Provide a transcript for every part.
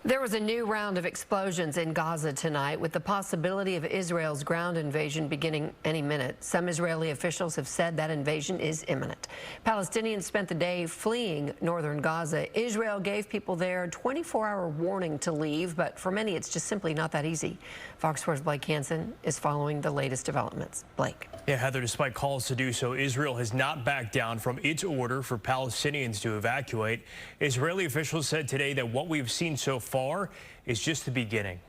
There was a new round of explosions in Gaza tonight, with the possibility of Israel's ground invasion beginning any minute. Some Israeli officials have said that invasion is imminent. Palestinians spent the day fleeing northern Gaza. Israel gave people there a 24-hour warning to leave, but for many it's just simply not that easy. Fox 4's Blake Hansen is following the latest developments. Blake. Yeah, Heather, despite calls to do so, Israel has not backed down from its order for Palestinians to evacuate. Israeli officials said today that what we've seen so far is just the beginning.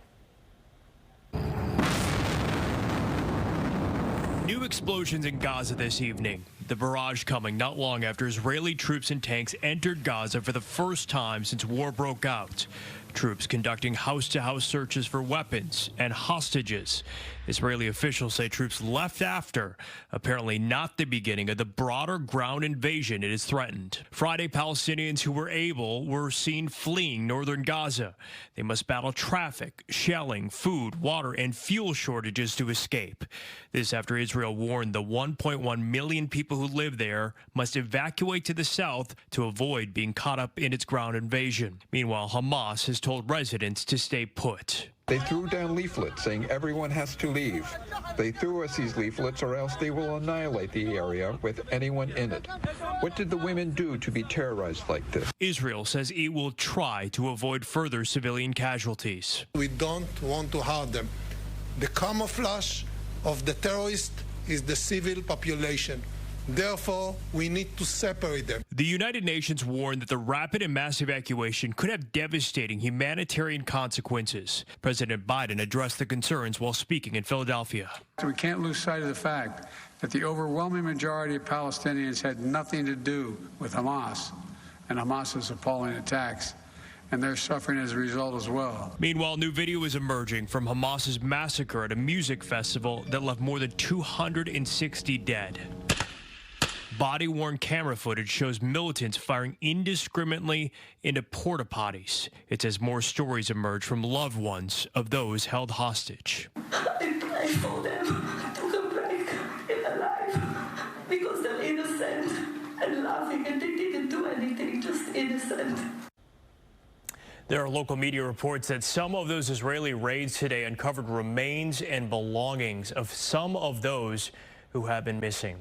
New explosions in Gaza this evening. The barrage coming not long after Israeli troops and tanks entered Gaza for the first time since war broke out. Troops conducting house-to-house searches for weapons and hostages. Israeli officials say troops left after, apparently not the beginning of the broader ground invasion it has threatened. Friday, Palestinians who were able were seen fleeing northern Gaza. They must battle traffic, shelling, food, water, and fuel shortages to escape. This after Israel warned the 1.1 million people who live there must evacuate to the south to avoid being caught up in its ground invasion. Meanwhile, Hamas has told residents to stay put. They threw down leaflets saying everyone has to leave. They threw us these leaflets or else they will annihilate the area with anyone in it. What did the women do to be terrorized like this? Israel says it will try to avoid further civilian casualties. We don't want to harm them. The camouflage of the terrorists is the civil population. Therefore, we need to separate them. The United Nations warned that the rapid and mass evacuation could have devastating humanitarian consequences. President Biden addressed the concerns while speaking in Philadelphia. We can't lose sight of the fact that the overwhelming majority of Palestinians had nothing to do with Hamas and Hamas's appalling attacks, and they're suffering as a result as well. Meanwhile, new video is emerging from Hamas's massacre at a music festival that left more than 260 dead. Body-worn camera footage shows militants firing indiscriminately into porta potties. It says more stories emerge from loved ones of those held hostage. I told them to come back alive because they're innocent and laughing, and they didn't do anything, just innocent. There are local media reports that some of those Israeli raids today uncovered remains and belongings of some of those who have been missing.